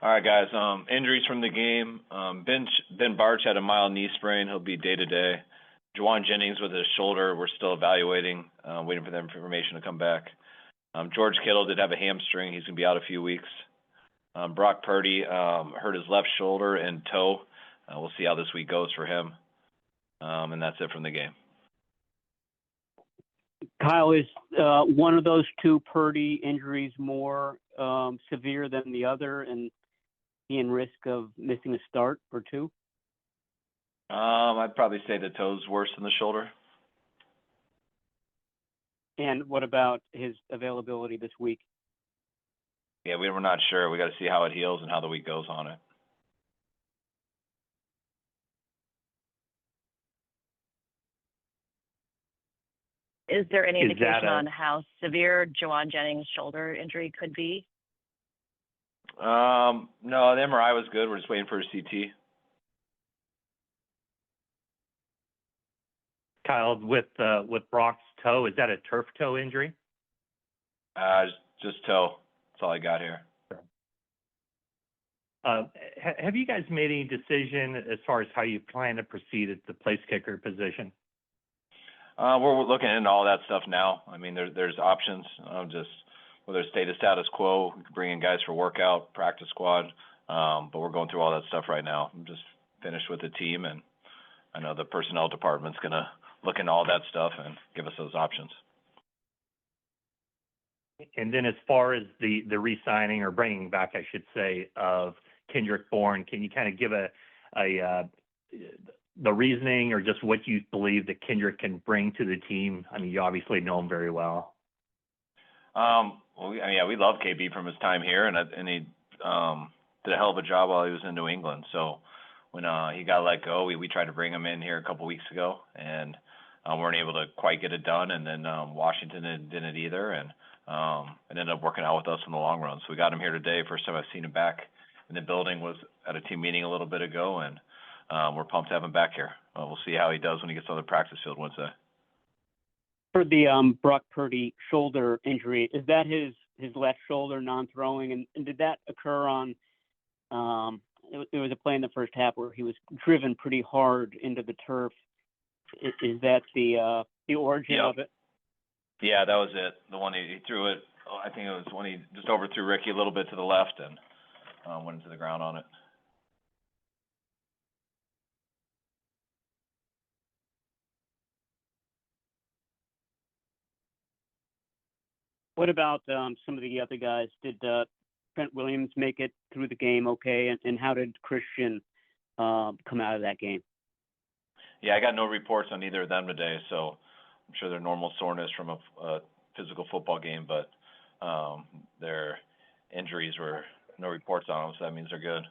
All right, guys. Injuries from the game. Ben Barch had a mild knee sprain. He'll be day to day. Juwan Jennings with his shoulder. We're still evaluating, waiting for the information to come back. George Kittle did have a hamstring. He's going to be out a few weeks. Brock Purdy hurt his left shoulder and toe. We'll see how this week goes for him. And that's it from the game. Kyle, is one of those two Purdy injuries more severe than the other and he in risk of missing a start or two? I'd probably say the toe's worse than the shoulder. And what about his availability this week? Yeah, we're not sure. We got to see how it heals and how the week goes on it. Is there any indication on how severe Juwan Jennings' shoulder injury could be? No, the MRI was good. We're just waiting for a CT. Kyle, with Brock's toe, is that a turf toe injury? Just toe. That's all I got here. Have you guys made any decision as far as how you plan to proceed at the place kicker position? We're looking into all that stuff now. I mean, there's options. Just whether it stay the status quo, we can bring in guys for workout, practice squad. But we're going through all that stuff right now. I'm just finished with the team, and I know the personnel department's going to look into all that stuff and give us those options. And then as far as the re-signing or bringing back, I should say, of Kendrick Bourne, can you kind of give the reasoning or just what you believe that Kendrick can bring to the team? I mean, you obviously know him very well. We love KB from his time here, and he did a hell of a job while he was in New England. So when he got let go, we tried to bring him in here a couple weeks ago, and weren't able to quite get it done. And then Washington didn't either, and it ended up working out with us in the long run. So we got him here today. First time I've seen him back in the building was at a team meeting a little bit ago, and we're pumped to have him back here. We'll see how he does when he gets on the practice field Wednesday. For the Brock Purdy shoulder injury, is that his left shoulder non-throwing? And did that occur on there was a play in the first half where he was driven pretty hard into the turf. Is that the origin of it? Yeah, that was it. The one he threw it, I think it was when he just overthrew Ricky a little bit to the left and went into the ground on it. What about some of the other guys? Did Trent Williams make it through the game okay? And how did Christian come out of that game? Yeah, I got no reports on either of them today, so I'm sure they're normal soreness from a physical football game, but their injuries were no reports on them, so that means they're good.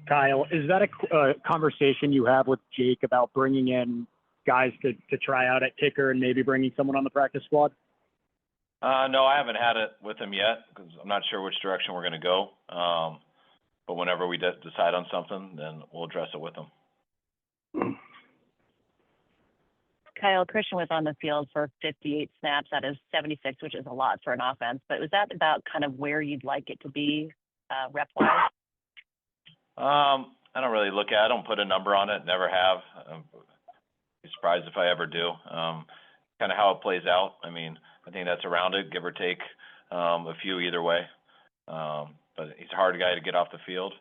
Kyle, is that a conversation you have with Jake about bringing in guys to try out at kicker and maybe bringing someone on the practice squad? No, I haven't had it with him yet because I'm not sure which direction we're going to go. But whenever we decide on something, then we'll address it with him. Kyle, Christian was on the field for 58 snaps out of 76, which is a lot for an offense. But was that about kind of where you'd like it to be rep-wise? I don't really look at it. I don't put a number on it. Never have. I'm surprised if I ever do. Kind of how it plays out. I mean, I think that's around it, give or take a few either way. But he's a hard guy to get off the field.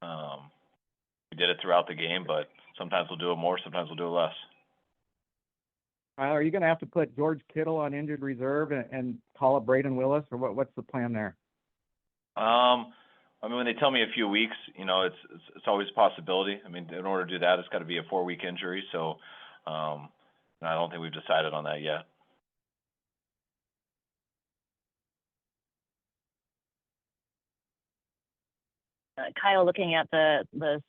We did it throughout the game, but sometimes we'll do it more, sometimes we'll do it less. Are you going to have to put George Kittle on injured reserve and call up Braden Willis, or what's the plan there? I mean, when they tell me a few weeks, it's always a possibility. I mean, in order to do that, it's got to be a 4-week injury. So I don't think we've decided on that yet. Kyle, looking at the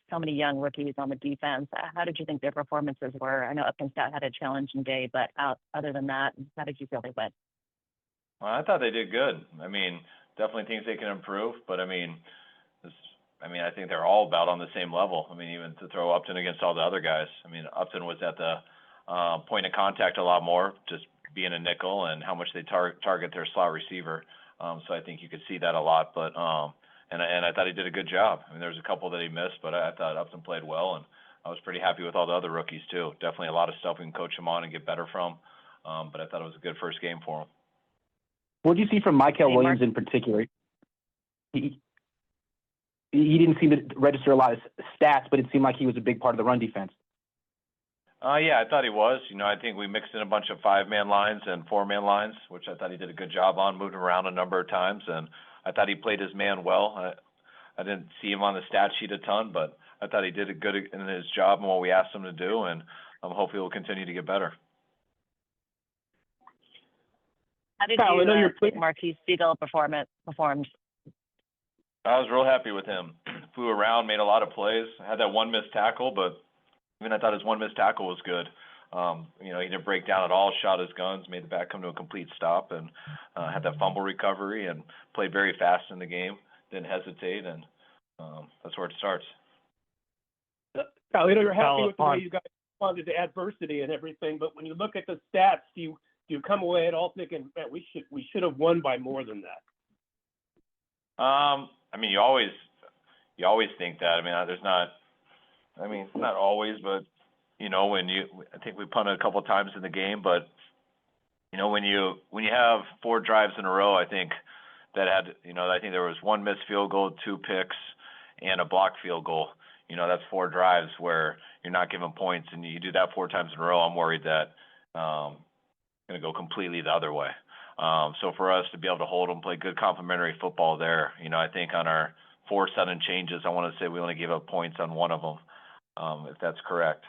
so many young rookies on the defense, how did you think their performances were? I know Upton Stout had a challenging day, but other than that, how did you feel they went? Well, I thought they did good. I mean, definitely things they can improve, but I think they're all about on the same level. I mean, even to throw Upton against all the other guys. I mean, Upton was at the point of contact a lot more, just being a nickel and how much they target their slot receiver. So I think you could see that a lot, but and I thought he did a good job. I mean, there was a couple that he missed, but I thought Upton played well, and I was pretty happy with all the other rookies too. Definitely a lot of stuff we can coach him on and get better from, but I thought it was a good first game for him. What do you see from Michael Hey, Williams Mark. in particular? He didn't seem to register a lot of stats, but it seemed like he was a big part of the run defense. Yeah, I thought he was. I think we mixed in a bunch of 5-man lines and 4-man lines, which I thought he did a good job on, moved him around a number of times, and I thought he played his man well. I didn't see him on the stat sheet a ton, but I thought he did a good in his job and what we asked him to do, and hopefully he'll continue to get better. How did Kyle, I know you you're think Marquise Siegel performed? I was real happy with him. Flew around, made a lot of plays. Had that one missed tackle, but even I thought his one missed tackle was good. He didn't break down at all, shot his guns, made the back come to a complete stop, and had that fumble recovery and played very fast in the game. Didn't hesitate, and that's where it starts. Kyle, you're happy Kyle, with the way you guys responded to adversity and everything, but when you look at the stats, do you come away at all thinking, man, we should have won by more than that? You always think that. Not always, but I think we punted a couple of times in the game, but when you have 4 drives in a row, I think I think there was 1 missed field goal, 2 picks, and a blocked field goal. That's 4 drives where you're not giving points, and you do that 4 times in a row. I'm worried that going to go completely the other way. So for us to be able to hold them, play good complementary football there, I think on our 4 sudden changes, I want to say we only gave up points on 1 of them, if that's correct,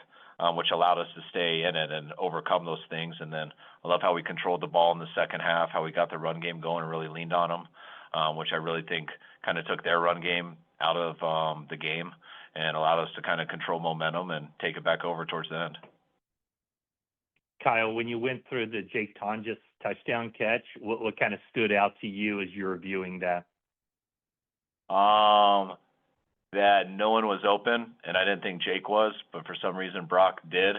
which allowed us to stay in it and overcome those things. And then I love how we controlled the ball in the second half, how we got the run game going and really leaned on them, which I really think kind of took their run game out of the game and allowed us to kind of control momentum and take it back over towards the end. Kyle, when you went through the Jake Tonges touchdown catch, what kind of stood out to you as you were viewing that? That no one was open, and I didn't think Jake was, but for some reason Brock did.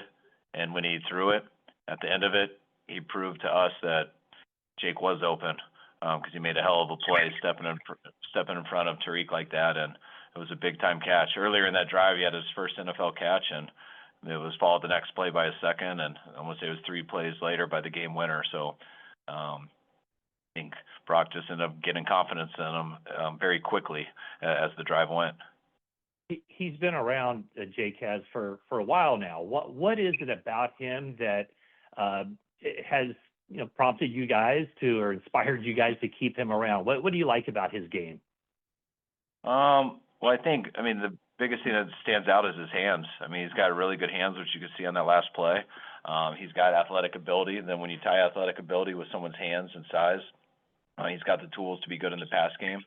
And when he threw it, at the end of it, he proved to us that Jake was open because he made a hell of a play stepping in front of Tariq like that, and it was a big-time catch. Earlier in that drive, he had his first NFL catch, and it was followed the next play by a second, and I want to say it was 3 plays later by the game winner. So I think Brock just ended up getting confidence in him very quickly as the drive went. He's been around, Jake has, for a while now. What is it about him that has prompted you guys to, or inspired you guys to keep him around? What do you like about his game? Well, I think, the biggest thing that stands out is his hands. He's got really good hands, which you can see on that last play. He's got athletic ability. And then when you tie athletic ability with someone's hands and size, he's got the tools to be good in the pass game.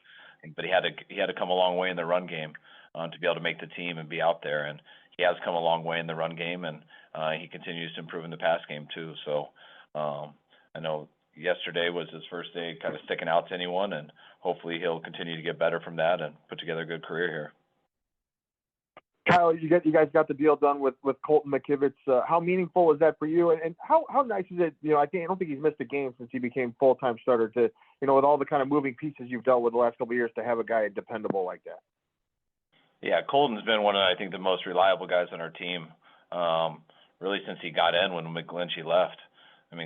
But he had to come a long way in the run game to be able to make the team and be out there. And he has come a long way in the run game, and he continues to improve in the pass game too. So I know yesterday was his first day kind of sticking out to anyone, and hopefully he'll continue to get better from that and put together a good career here. Kyle, you guys got the deal done with Colton McKivitz. How meaningful is that for you? And how nice is it? I don't think he's missed a game since he became full-time starter. To with all the kind of moving pieces you've dealt with the last couple of years, to have a guy dependable like that. Yeah, Colton's been one of, I think, the most reliable guys on our team, really since he got in when McGlinchey left.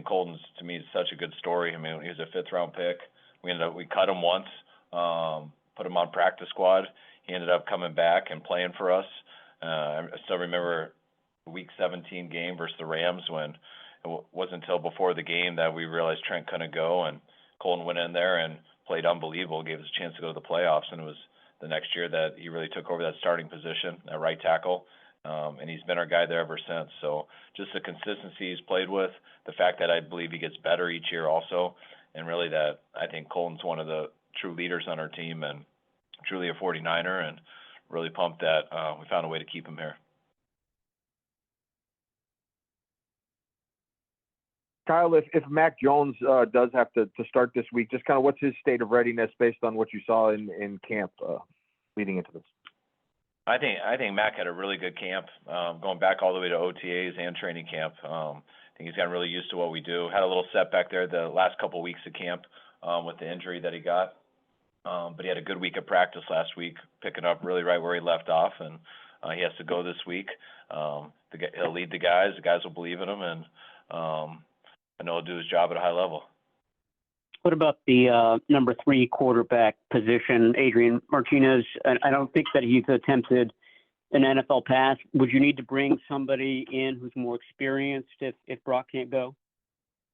Colton's, to me, is such a good story. He was a 5th-round pick. We cut him once, put him on practice squad. He ended up coming back and playing for us. I still remember the Week 17 game versus the Rams when it wasn't until before the game that we realized Trent couldn't go, and Colton went in there and played unbelievable, gave us a chance to go to the playoffs, and it was the next year that he really took over that starting position at right tackle, and he's been our guy there ever since. So just the consistency he's played with, the fact that I believe he gets better each year also, and really that I think Colton's one of the true leaders on our team and truly a 49er, and really pumped that we found a way to keep him here. Kyle, if Mac Jones does have to start this week, just kind of what's his state of readiness based on what you saw in camp leading into this? I think Mac had a really good camp, going back all the way to OTAs and training camp. I think he's gotten really used to what we do. Had a little setback there the last couple of weeks of camp with the injury that he got. But he had a good week of practice last week, picking up really right where he left off, and he has to go this week. He'll lead the guys. The guys will believe in him, and I know he'll do his job at a high level. What about the number 3 quarterback position, Adrian Martinez? I don't think that he's attempted an NFL pass. Would you need to bring somebody in who's more experienced if Brock can't go?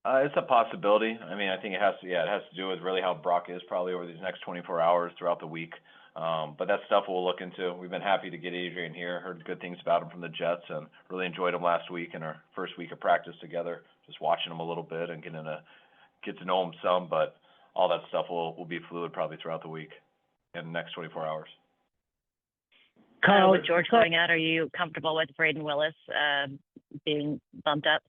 It's a possibility. I mean, I think it has to do with really how Brock is probably over these next 24 hours throughout the week. But that's stuff we'll look into. We've been happy to get Adrian here, heard good things about him from the Jets, and really enjoyed him last week in our first week of practice together, just watching him a little bit and get to know him some. But all that stuff will be fluid probably throughout the week in the next 24 hours. Kyle, with George going out, are you comfortable with Braden Willis being bumped up?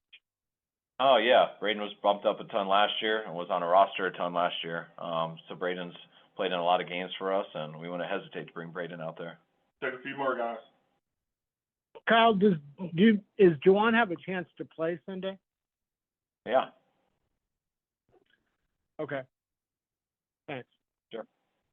Oh, yeah. Braden was bumped up a ton last year and was on a roster a ton last year. So Braden's played in a lot of games for us, and we wouldn't hesitate to bring Braden out there. Take a few more, guys. Kyle, does Juwan have a chance to play Sunday? Yeah. Okay. Thanks.